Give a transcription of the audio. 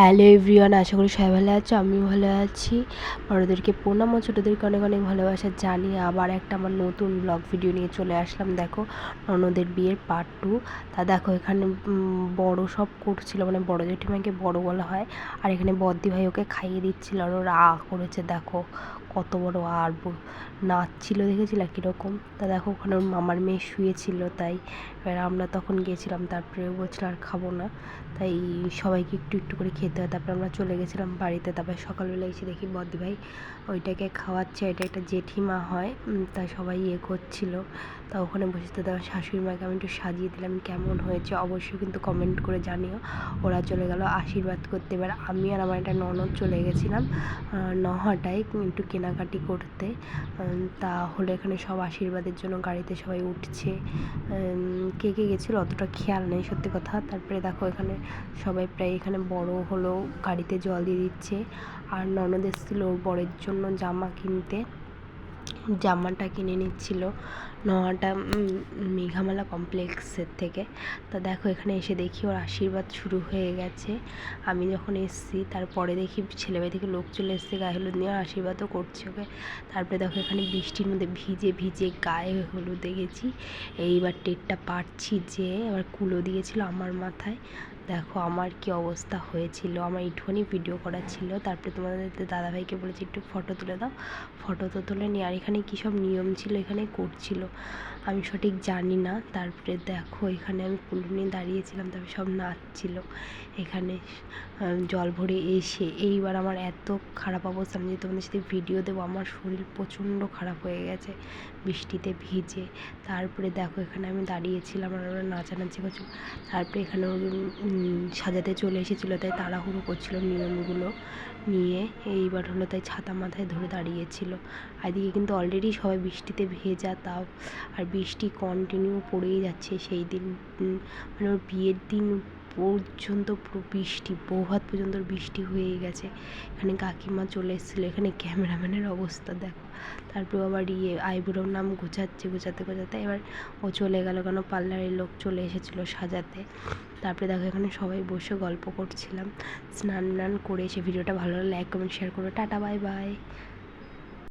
Hello everyone, আশা করি সবাই ভালো আছো। আমি ভালো আছি। বড়োদেরকে প্রণাম ও ছোটোদেরকে অনেক অনেক ভালোবাসা জানিয়ে আবার একটা আমার নতুন ব্লগ ভিডিও নিয়ে চলে আসলাম। দেখো, ননদের বিয়ের পার্ট 2। তা দেখো, এখানে বড় সব করছিল, মানে বড় জেঠিমাকে বড় বলা হয়। আর এখানে বদ্দি ভাই ওকে খাইয়ে দিচ্ছিল, আর ওরা করেছে। দেখো কত বড় আর নাচছিল, দেখেছিল কীরকম। তা দেখো, ওখানে ওর মামার মেয়ে শুয়েছিল, তাই এবার আমরা তখন গেছিলাম। তারপরে বলছিল আর খাবো না, তাই সবাইকে একটু একটু করে খেতে হয়। তারপর আমরা চলে গেছিলাম বাড়িতে। তারপর সকালবেলা এসে দেখি বদ্দি ভাই ওইটাকে খাওয়াচ্ছে। এটা একটা জেঠিমা হয়, তা সবাই করছিল। তা ওখানে বসে তো তার শাশুড়ি মাকে আমি একটু সাজিয়ে দিলাম। কেমন হয়েছে অবশ্যই কিন্তু কমেন্ট করে জানিও। ওরা চলে গেল আশীর্বাদ করতে। এবার আমি আর আমার একটা ননদ চলে গেছিলাম নহাটায় একটু কেনাকাটি করতে। তাহলে এখানে সব আশীর্বাদের জন্য গাড়িতে সবাই উঠছে। কে কে গেছিলো অতটা খেয়াল নেই, সত্যি কথা। তারপরে দেখো, এখানে সবাই প্রায় এখানে বড় হলো, গাড়িতে জল দিয়ে দিচ্ছে। আর ননদ এসেছিলো ওর বরের জন্য জামা কিনতে, জামাটা কিনে নিচ্ছিল নহাটা মেঘামালা কমপ্লেক্সের থেকে। তা দেখো, এখানে এসে দেখি ওর আশীর্বাদ শুরু হয়ে গেছে। আমি যখন এসেছি তারপরে দেখি ছেলেবাড়ি থেকে লোক চলে এসছে গায়ে হলুদ নিয়ে, আর আশীর্বাদও করছে ওকে। তারপরে দেখো, এখানে বৃষ্টির মধ্যে ভিজে ভিজে গায়ে হলুদ দেখেছি। এইবার টেরটা পাচ্ছি যে আবার কুলো দিয়েছিল আমার মাথায়। দেখো আমার কি অবস্থা হয়েছিল, আমার একটুখানি ভিডিও করা ছিল। তারপরে তোমাদের দাদাভাইকে বলেছি একটু ফটো তুলে দাও, ফটো তো তুলে নি। আর এখানে কী সব নিয়ম ছিল এখানে করছিল, আমি সঠিক জানি না। তারপরে দেখো, এখানে আমি কুলো নিয়ে দাঁড়িয়েছিলাম, তারপরে সব নাচছিল। এখানে জল ভরে এসে এইবার আমার এত খারাপ অবস্থা, আমি যে তোমাদের সাথে ভিডিও দেবো, আমার শরীর প্রচণ্ড খারাপ হয়ে গেছে বৃষ্টিতে ভিজে। তারপরে দেখো, এখানে আমি দাঁড়িয়েছিলাম আর ওরা নাচানাচি করছিল। তারপরে এখানে সাজাতে চলে এসেছিলো, তাই তাড়াহুড়ো করছিল নিয়মগুলো নিয়ে। এইবার হলো তাই ছাতা মাথায় ধরে দাঁড়িয়েছিল। আর এদিকে কিন্তু অলরেডি সবাই বৃষ্টিতে ভেজা, তাও আর বৃষ্টি কন্টিনিউ পড়েই যাচ্ছে সেই দিন, মানে ওর বিয়ের দিন পর্যন্ত পুরো বৃষ্টি, বৌভাত পর্যন্ত বৃষ্টি হয়েই গেছে। এখানে কাকিমা চলে এসেছিলো, এখানে ক্যামেরাম্যানের অবস্থা দেখো। তারপর আবার আইবুড়োর নাম গোছাতে গোছাতে এবার ও চলে গেল, কেন পার্লারের লোক চলে এসেছিলো সাজাতে। তারপরে দেখো, এখানে সবাই বসে গল্প করছিলাম। স্নান করে এসে ভিডিওটা ভালো লাগলে লাইক কমেন্ট শেয়ার করো। Tata, bye bye.